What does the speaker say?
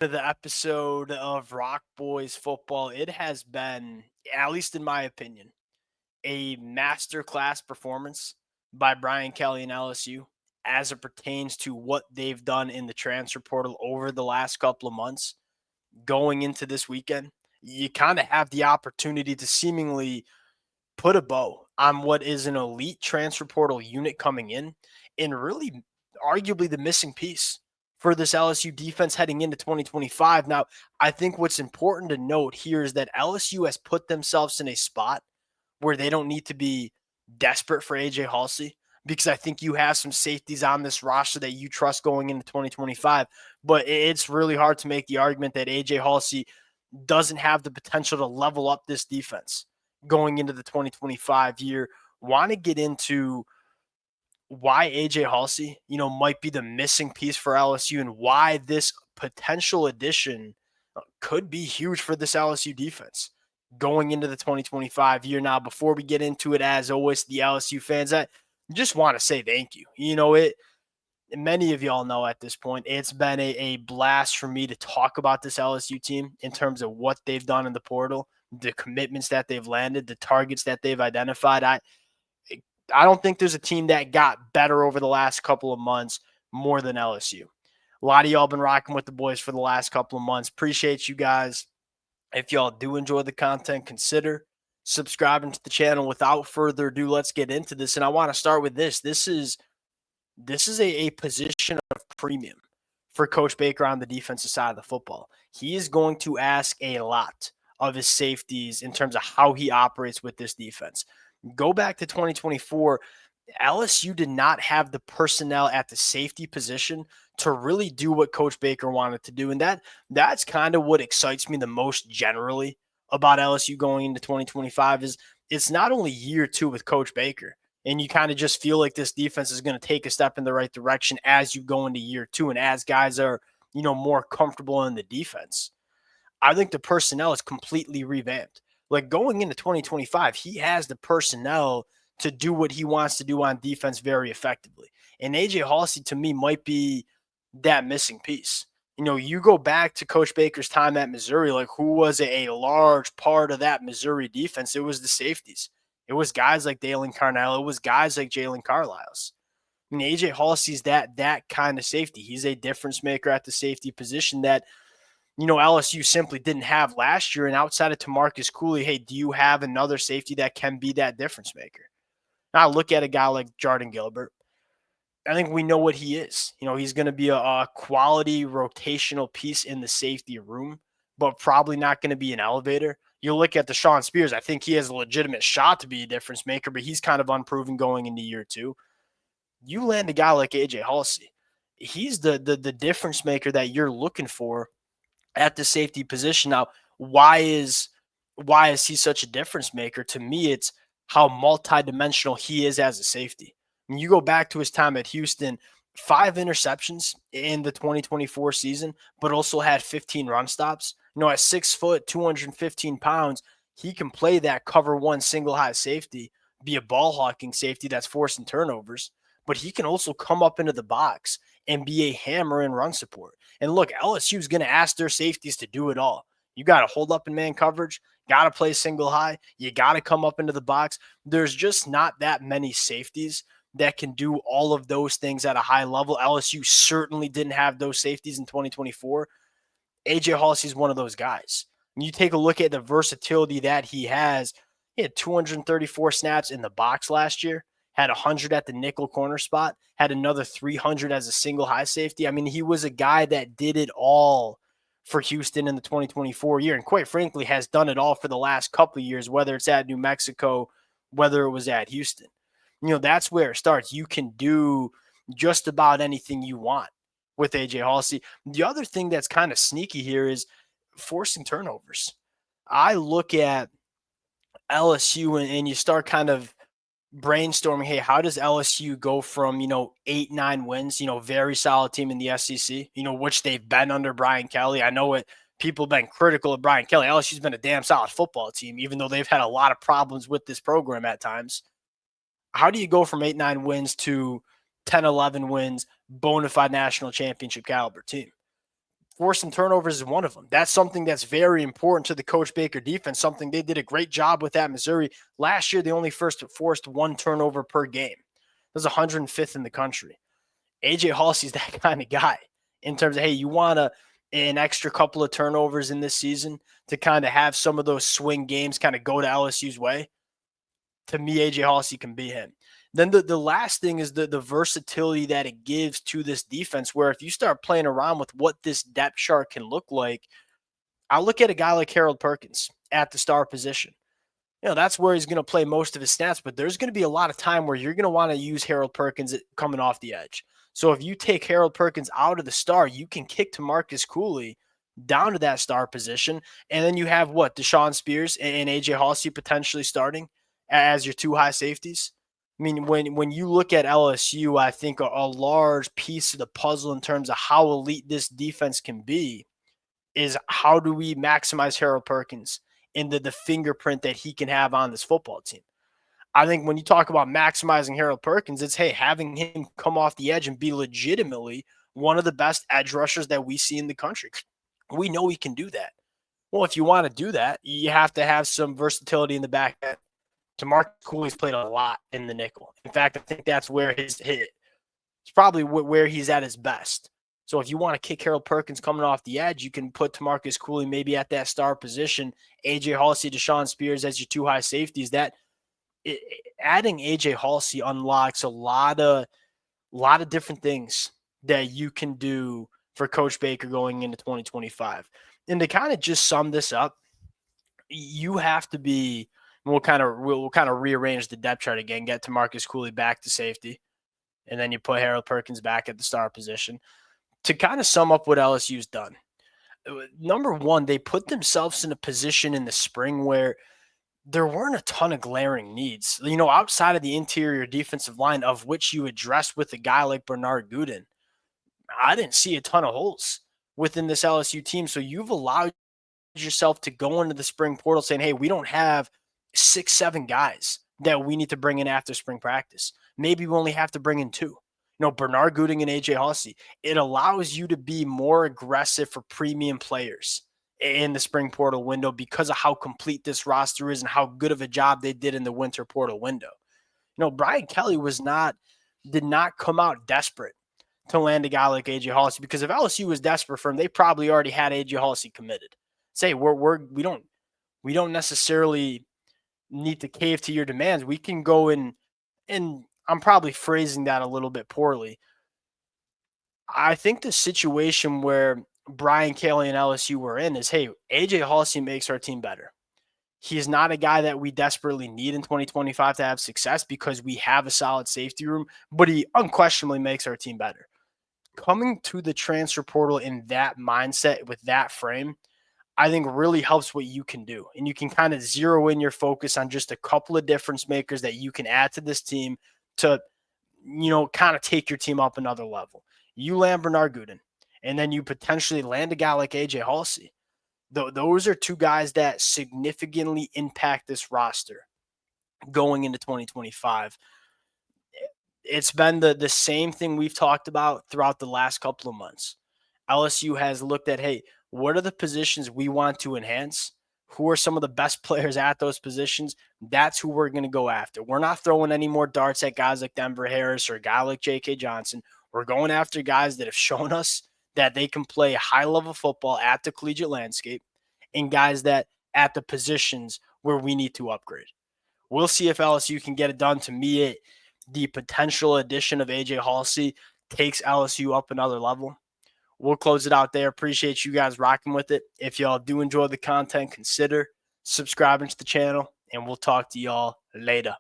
To the episode of Rock Boys Football. It has been, at least in my opinion, a masterclass performance by Brian Kelly and LSU as it pertains to what they've done in the transfer portal over the last couple of months. Going into this weekend, you kind of have the opportunity to seemingly put a bow on what is an elite transfer portal unit coming in and really arguably the missing piece for this LSU defense heading into 2025. Now, I think what's important to note here is that LSU has put themselves in a spot where they don't need to be desperate for AJ Haulcy because I think you have some safeties on this roster that you trust going into 2025. But it's really hard to make the argument that AJ Haulcy doesn't have the potential to level up this defense going into the 2025 year. Want to get into why AJ Haulcy, might be the missing piece for LSU and why this potential addition could be huge for this LSU defense going into the 2025 year. Now, before we get into it, as always, the LSU fans, I just want to say thank you. Many of y'all know at this point, it's been a blast for me to talk about this LSU team in terms of what they've done in the portal, the commitments that they've landed, the targets that they've identified. I don't think there's a team that got better over the last couple of months more than LSU. A lot of y'all been rocking with the boys for the last couple of months. Appreciate you guys. If y'all do enjoy the content, consider subscribing to the channel. Without further ado, let's get into this. And I want to start with this. This is a position of premium for Coach Baker on the defensive side of the football. He is going to ask a lot of his safeties in terms of how he operates with this defense. Go back to 2024. LSU did not have the personnel at the safety position to really do what Coach Baker wanted to do. And that's kind of what excites me the most generally about LSU going into 2025 is it's not only year two with Coach Baker, and you kind of just feel like this defense is going to take a step in the right direction as you go into year two and as guys are, more comfortable in the defense. I think the personnel is completely revamped. Like going into 2025, he has the personnel to do what he wants to do on defense very effectively. And AJ Haulcy to me might be that missing piece. You go back to Coach Baker's time at Missouri, like who was a large part of that Missouri defense? It was the safeties. It was guys like Dalen Carnell. It was guys like Jalen Carlisle's. I mean, AJ Haulcy's that kind of safety. He's a difference maker at the safety position that LSU simply didn't have last year. And outside of Tamarcus Cooley, hey, do you have another safety that can be that difference maker? Now, I look at a guy like Jordan Gilbert. I think we know what he is. He's going to be a quality rotational piece in the safety room, but probably not going to be an elevator. You look at Deshaun Spears. I think he has a legitimate shot to be a difference maker, but he's kind of unproven going into year two. You land a guy like AJ Haulcy. He's the difference maker that you're looking for at the safety position. Now, why is he such a difference maker? To me, it's how multidimensional he is as a safety. When you go back to his time at Houston, 5 interceptions in the 2024 season, but also had 15 run stops. At 6 foot, 215 pounds, he can play that cover one single high safety, be a ball hawking safety that's forcing turnovers, but he can also come up into the box and be a hammer in run support. And look, LSU is going to ask their safeties to do it all. You got to hold up in man coverage, got to play single high, you got to come up into the box. There's just not that many safeties that can do all of those things at a high level. LSU certainly didn't have those safeties in 2024. AJ Haulcy is one of those guys. When you take a look at the versatility that he has, he had 234 snaps in the box last year, had 100 at the nickel corner spot, had another 300 as a single high safety. I mean, he was a guy that did it all for Houston in the 2024 year, and quite frankly has done it all for the last couple of years, whether it's at New Mexico, whether it was at Houston. That's where it starts. You can do just about anything you want with AJ Haulcy. The other thing that's kind of sneaky here is forcing turnovers. I look at LSU and you start kind of brainstorming, hey, how does LSU go from, 8-9 wins, very solid team in the SEC, which they've been under Brian Kelly. I know what people have been critical of Brian Kelly. LSU's been a damn solid football team, even though they've had a lot of problems with this program at times. How do you go from 8-9 wins to 10-11 wins, bona fide national championship caliber team? Forcing turnovers is one of them. That's something that's very important to the Coach Baker defense, something they did a great job with at Missouri. Last year, they only forced one turnover per game. That was 105th in the country. AJ Haulcy's that kind of guy in terms of, hey, you want an extra couple of turnovers in this season to kind of have some of those swing games kind of go to LSU's way. To me, AJ Haulcy can be him. Then the last thing is the versatility that it gives to this defense, where if you start playing around with what this depth chart can look like, I look at a guy like Harold Perkins at the star position. That's where he's going to play most of his snaps, but there's going to be a lot of time where you're going to want to use Harold Perkins coming off the edge. So if you take Harold Perkins out of the star, you can kick to Marcus Cooley down to that star position, and then you have Deshaun Spears and AJ Haulcy potentially starting as your two high safeties. I mean, when you look at LSU, I think a large piece of the puzzle in terms of how elite this defense can be is how do we maximize Harold Perkins and the fingerprint that he can have on this football team. I think when you talk about maximizing Harold Perkins, it's, hey, having him come off the edge and be legitimately one of the best edge rushers that we see in the country. We know he can do that. Well, if you want to do that, you have to have some versatility in the back end. Marcus Cooley's played a lot in the nickel. In fact, I think that's where it's probably where he's at his best. So if you want to kick Harold Perkins coming off the edge, you can put Marcus Cooley maybe at that star position, AJ Haulcy, Deshaun Spears as your two high safeties. Adding AJ Haulcy unlocks a lot of different things that you can do for Coach Baker going into 2025. And to kind of just sum this up, you have to be. We'll kind of rearrange the depth chart again, get to Marcus Cooley back to safety, and then you put Harold Perkins back at the star position. To kind of sum up what LSU's done, number one, they put themselves in a position in the spring where there weren't a ton of glaring needs. Outside of the interior defensive line, of which you addressed with a guy like Bernard Gooden, I didn't see a ton of holes within this LSU team. So you've allowed yourself to go into the spring portal saying, hey, we don't have 6-7 guys that we need to bring in after spring practice. Maybe we only have to bring in 2. Bernard Gooding and AJ Haulcy. It allows you to be more aggressive for premium players in the spring portal window because of how complete this roster is and how good of a job they did in the winter portal window. Brian Kelly did not come out desperate to land a guy like AJ Haulcy, because if LSU was desperate for him, they probably already had AJ Haulcy committed. Say we don't necessarily need to cave to your demands. We can go in, and I'm probably phrasing that a little bit poorly. I think the situation where Brian Kelly and LSU were in is, hey, AJ Haulcy makes our team better. He's not a guy that we desperately need in 2025 to have success because we have a solid safety room, but he unquestionably makes our team better. Coming to the transfer portal in that mindset with that frame, I think really helps what you can do. And you can kind of zero in your focus on just a couple of difference makers that you can add to this team to, kind of take your team up another level. You land Bernard Gooden, and then you potentially land a guy like AJ Haulcy. Those are 2 guys that significantly impact this roster going into 2025. It's been the same thing we've talked about throughout the last couple of months. LSU has looked at, hey, what are the positions we want to enhance? Who are some of the best players at those positions? That's who we're going to go after. We're not throwing any more darts at guys like Denver Harris or a guy like J.K. Johnson. We're going after guys that have shown us that they can play high-level football at the collegiate landscape, and guys that at the positions where we need to upgrade. We'll see if LSU can get it done. To me, the potential addition of AJ Haulcy takes LSU up another level. We'll close it out there. Appreciate you guys rocking with it. If y'all do enjoy the content, consider subscribing to the channel, and we'll talk to y'all later.